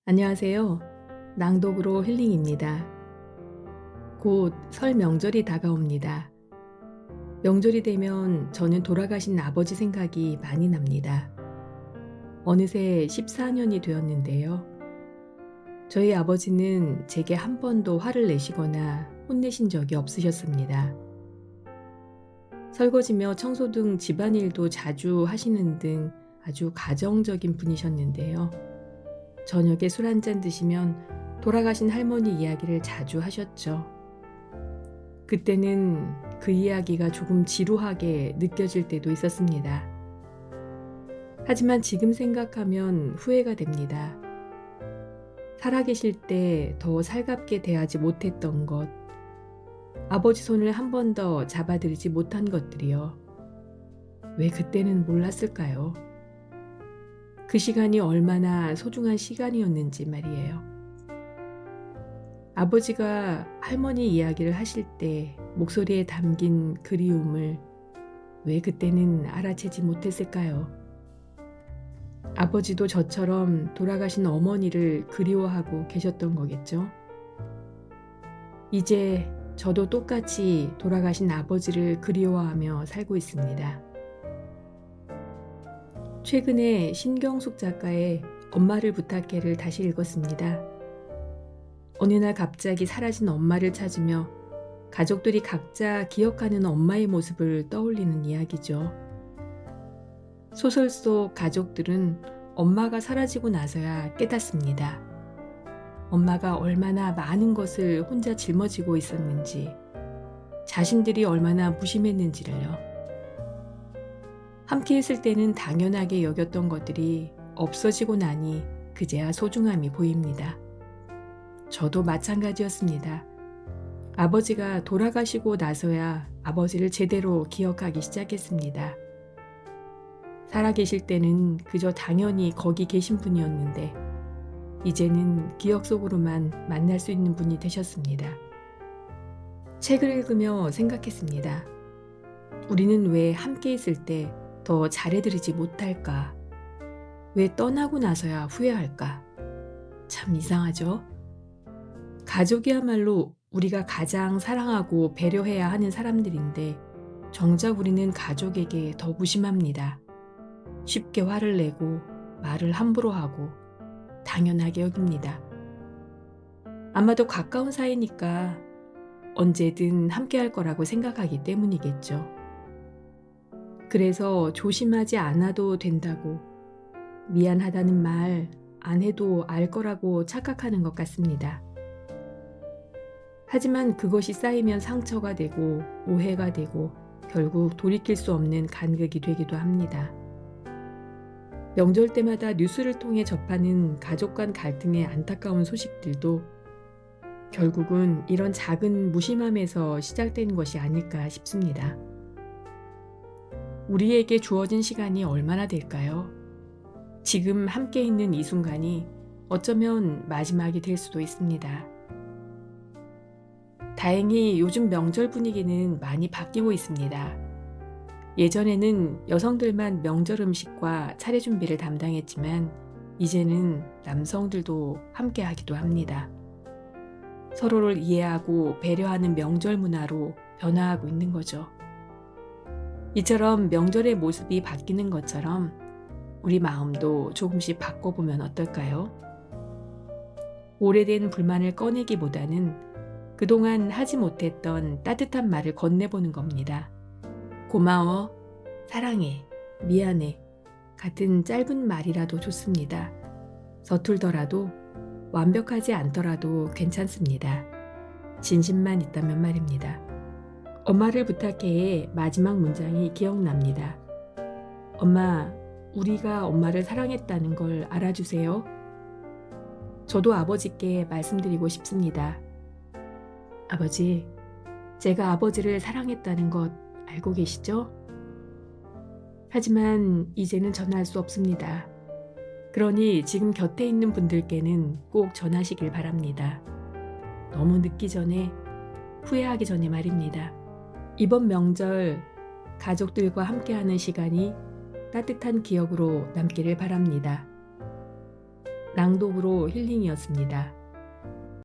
안녕하세요. 낭독으로 힐링입니다. 곧 설 명절이 다가옵니다. 명절이 되면 저는 돌아가신 아버지 생각이 많이 납니다. 어느새 14년이 되었는데요. 저희 아버지는 제게 한 번도 화를 내시거나 혼내신 적이 없으셨습니다. 설거지며 청소 등 집안일도 자주 하시는 등 아주 가정적인 분이셨는데요. 저녁에 술 한잔 드시면 돌아가신 할머니 이야기를 자주 하셨죠. 그때는 그 이야기가 조금 지루하게 느껴질 때도 있었습니다. 하지만 지금 생각하면 후회가 됩니다. 살아계실 때 더 살갑게 대하지 못했던 것, 아버지 손을 한 번 더 잡아드리지 못한 것들이요. 왜 그때는 몰랐을까요? 그 시간이 얼마나 소중한 시간이었는지 말이에요. 아버지가 할머니 이야기를 하실 때 목소리에 담긴 그리움을 왜 그때는 알아채지 못했을까요? 아버지도 저처럼 돌아가신 어머니를 그리워하고 계셨던 거겠죠? 이제 저도 똑같이 돌아가신 아버지를 그리워하며 살고 있습니다. 최근에 신경숙 작가의 엄마를 부탁해를 다시 읽었습니다. 어느 날 갑자기 사라진 엄마를 찾으며 가족들이 각자 기억하는 엄마의 모습을 떠올리는 이야기죠. 소설 속 가족들은 엄마가 사라지고 나서야 깨닫습니다. 엄마가 얼마나 많은 것을 혼자 짊어지고 있었는지, 자신들이 얼마나 무심했는지를요. 함께 있을 때는 당연하게 여겼던 것들이 없어지고 나니 그제야 소중함이 보입니다. 저도 마찬가지였습니다. 아버지가 돌아가시고 나서야 아버지를 제대로 기억하기 시작했습니다. 살아계실 때는 그저 당연히 거기 계신 분이었는데 이제는 기억 속으로만 만날 수 있는 분이 되셨습니다. 책을 읽으며 생각했습니다. 우리는 왜 함께 있을 때 더 잘해드리지 못할까? 왜 떠나고 나서야 후회할까? 참 이상하죠? 가족이야말로 우리가 가장 사랑하고 배려해야 하는 사람들인데 정작 우리는 가족에게 더 무심합니다. 쉽게 화를 내고 말을 함부로 하고 당연하게 여깁니다. 아마도 가까운 사이니까 언제든 함께 할 거라고 생각하기 때문이겠죠. 그래서 조심하지 않아도 된다고 미안하다는 말 안 해도 알 거라고 착각하는 것 같습니다. 하지만 그것이 쌓이면 상처가 되고 오해가 되고 결국 돌이킬 수 없는 간극이 되기도 합니다. 명절 때마다 뉴스를 통해 접하는 가족 간 갈등의 안타까운 소식들도 결국은 이런 작은 무심함에서 시작된 것이 아닐까 싶습니다. 우리에게 주어진 시간이 얼마나 될까요? 지금 함께 있는 이 순간이 어쩌면 마지막이 될 수도 있습니다. 다행히 요즘 명절 분위기는 많이 바뀌고 있습니다. 예전에는 여성들만 명절 음식과 차례 준비를 담당했지만 이제는 남성들도 함께 하기도 합니다. 서로를 이해하고 배려하는 명절 문화로 변화하고 있는 거죠. 이처럼 명절의 모습이 바뀌는 것처럼 우리 마음도 조금씩 바꿔보면 어떨까요? 오래된 불만을 꺼내기보다는 그동안 하지 못했던 따뜻한 말을 건네보는 겁니다. 고마워, 사랑해, 미안해 같은 짧은 말이라도 좋습니다. 서툴더라도 완벽하지 않더라도 괜찮습니다. 진심만 있다면 말입니다. 엄마를 부탁해의 마지막 문장이 기억납니다. 엄마, 우리가 엄마를 사랑했다는 걸 알아주세요. 저도 아버지께 말씀드리고 싶습니다. 아버지, 제가 아버지를 사랑했다는 것 알고 계시죠? 하지만 이제는 전할 수 없습니다. 그러니 지금 곁에 있는 분들께는 꼭 전하시길 바랍니다. 너무 늦기 전에, 후회하기 전에 말입니다. 이번 명절 가족들과 함께하는 시간이 따뜻한 기억으로 남기를 바랍니다. 낭독으로 힐링이었습니다.